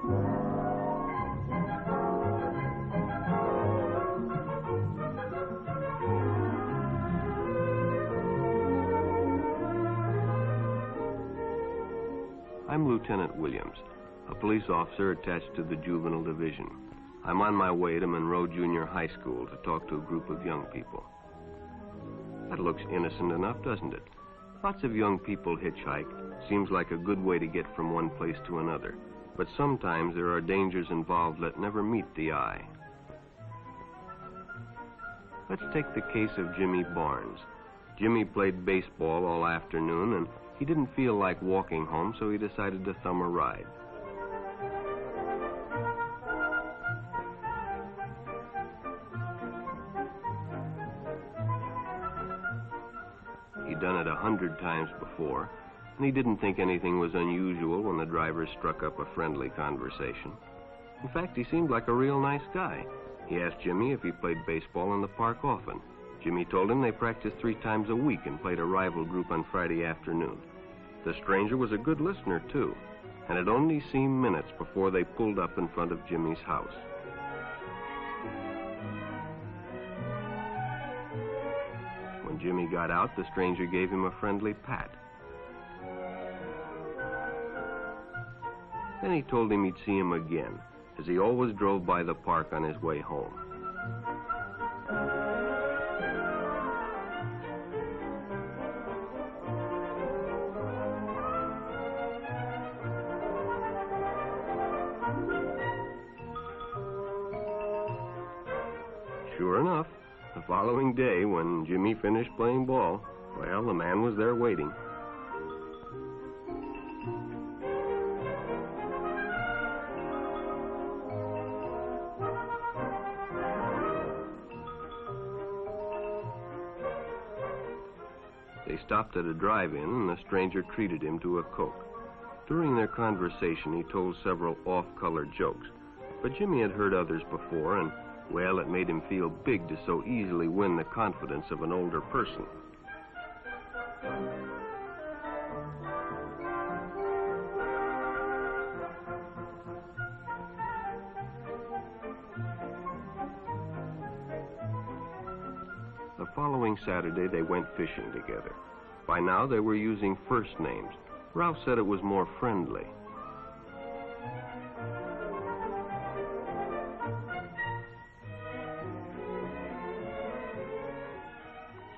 I'm Lieutenant Williams, a police officer attached to the Juvenile Division. I'm on my way to Monroe Junior High School to talk to a group of young people. That looks innocent enough, doesn't it? Lots of young people hitchhike. Seems like a good way to get from one place to another. But sometimes there are dangers involved that never meet the eye. Let's take the case of Jimmy Barnes. Jimmy played baseball all afternoon, and he didn't feel like walking home, so he decided to thumb a ride. He'd done it 100 times before, and he didn't think anything was unusual when the driver struck up a friendly conversation. In fact, he seemed like a real nice guy. He asked Jimmy if he played baseball in the park often. Jimmy told him they practiced 3 times a week and played a rival group on Friday afternoon. The stranger was a good listener, too, and it only seemed minutes before they pulled up in front of Jimmy's house. When Jimmy got out, the stranger gave him a friendly pat. Then he told him he'd see him again, as he always drove by the park on his way home. Sure enough, the following day, when Jimmy finished playing ball, well, the man was there waiting. They stopped at a drive-in, and the stranger treated him to a Coke. During their conversation, he told several off-color jokes, but Jimmy had heard others before, and well, it made him feel big to so easily win the confidence of an older person. The following Saturday, they went fishing together. By now, they were using first names. Ralph said it was more friendly.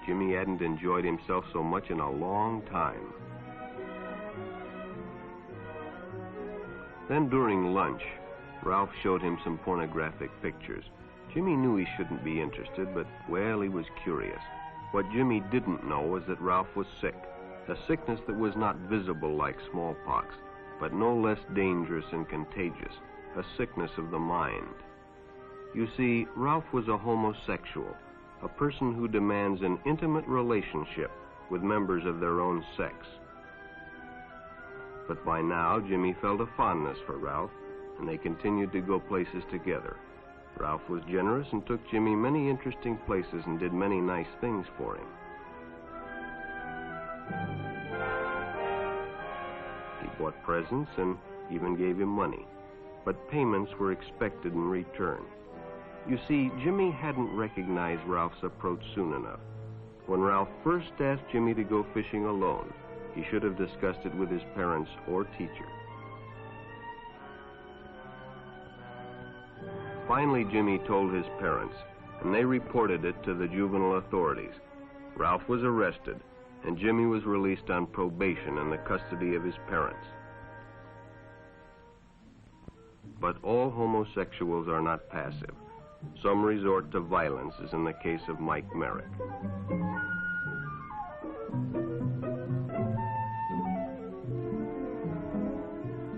Jimmy hadn't enjoyed himself so much in a long time. Then during lunch, Ralph showed him some pornographic pictures. Jimmy knew he shouldn't be interested, but, well, he was curious. What Jimmy didn't know was that Ralph was sick, a sickness that was not visible like smallpox, but no less dangerous and contagious, a sickness of the mind. You see, Ralph was a homosexual, a person who demands an intimate relationship with members of their own sex. But by now, Jimmy felt a fondness for Ralph, and they continued to go places together. Ralph was generous and took Jimmy many interesting places and did many nice things for him. He bought presents and even gave him money, but payments were expected in return. You see, Jimmy hadn't recognized Ralph's approach soon enough. When Ralph first asked Jimmy to go fishing alone, he should have discussed it with his parents or teacher. Finally, Jimmy told his parents, and they reported it to the juvenile authorities. Ralph was arrested, and Jimmy was released on probation in the custody of his parents. But all homosexuals are not passive. Some resort to violence, as in the case of Mike Merrick.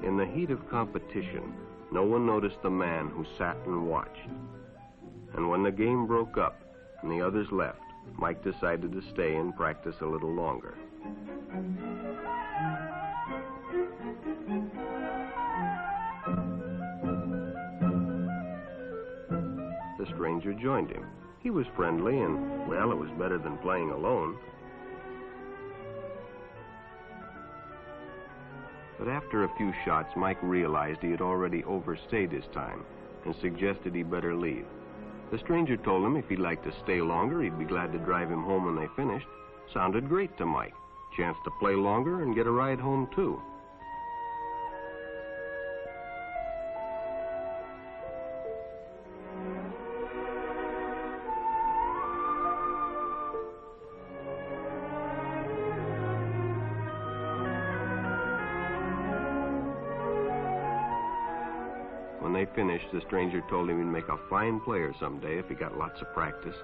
In the heat of competition, no one noticed the man who sat and watched. And when the game broke up and the others left, Mike decided to stay and practice a little longer. The stranger joined him. He was friendly and, well, it was better than playing alone. The But after a few shots, Mike realized he had already overstayed his time and suggested he better leave. The stranger told him if he'd like to stay longer, he'd be glad to drive him home when they finished. Sounded great to Mike. Chance to play longer and get a ride home, too. When they finished, the stranger told him he'd make a fine player someday if he got lots of practice.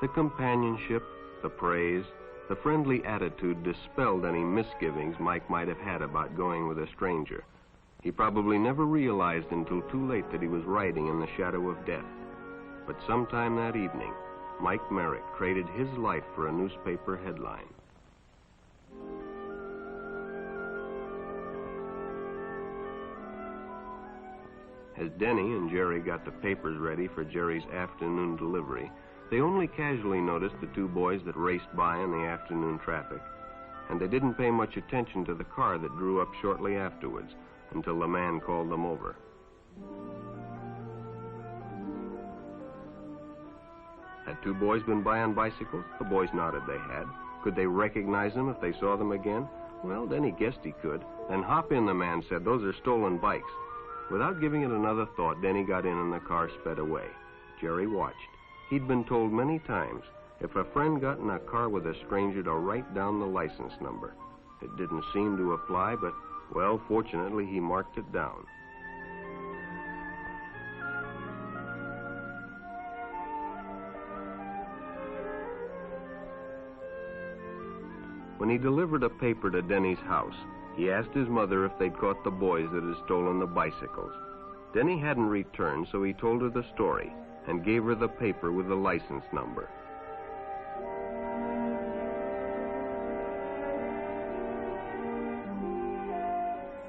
The companionship, the praise, the friendly attitude dispelled any misgivings Mike might have had about going with a stranger. He probably never realized until too late that he was riding in the shadow of death. But sometime that evening, Mike Merrick traded his life for a newspaper headline. As Denny and Jerry got the papers ready for Jerry's afternoon delivery, they only casually noticed the two boys that raced by in the afternoon traffic, and they didn't pay much attention to the car that drew up shortly afterwards until the man called them over. Had two boys been by on bicycles? The boys nodded they had. Could they recognize them if they saw them again? Well, Denny guessed he could. Then hop in, the man said. Those are stolen bikes. Without giving it another thought, Denny got in and the car sped away. Jerry watched. He'd been told many times, if a friend got in a car with a stranger, to write down the license number. It didn't seem to apply, but, well, fortunately, he marked it down. When he delivered a paper to Denny's house, he asked his mother if they'd caught the boys that had stolen the bicycles. Denny hadn't returned, so he told her the story and gave her the paper with the license number.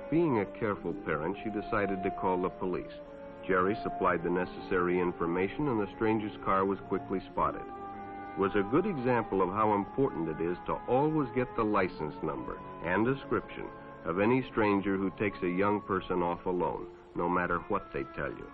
Being a careful parent, she decided to call the police. Jerry supplied the necessary information, and the stranger's car was quickly spotted. It was a good example of how important it is to always get the license number and description of any stranger who takes a young person off alone, no matter what they tell you.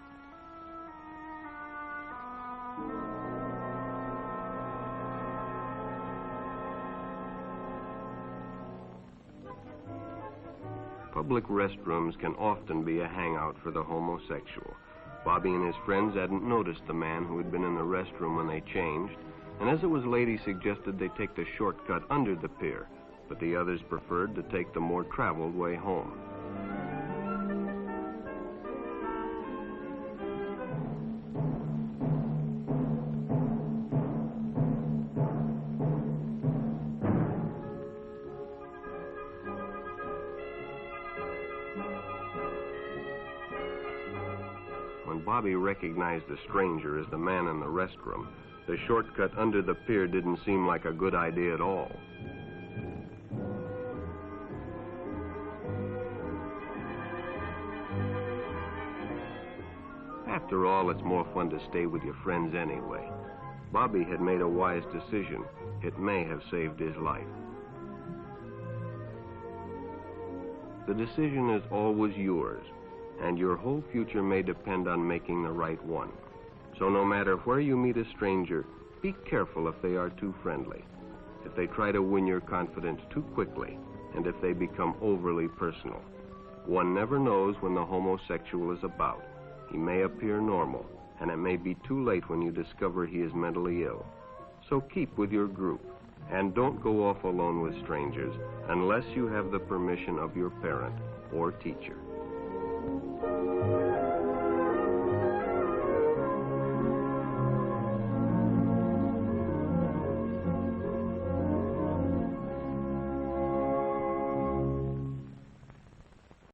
Public restrooms can often be a hangout for the homosexual. Bobby and his friends hadn't noticed the man who had been in the restroom when they changed, and as it was late, he suggested they take the shortcut under the pier, but the others preferred to take the more traveled way home. When Bobby recognized the stranger as the man in the restroom, the shortcut under the pier didn't seem like a good idea at all. After all, it's more fun to stay with your friends anyway. Bobby had made a wise decision. It may have saved his life. The decision is always yours, and your whole future may depend on making the right one. So no matter where you meet a stranger, be careful if they are too friendly, if they try to win your confidence too quickly, and if they become overly personal. One never knows when the homosexual is about. He may appear normal, and it may be too late when you discover he is mentally ill. So keep with your group, and don't go off alone with strangers unless you have the permission of your parent or teacher.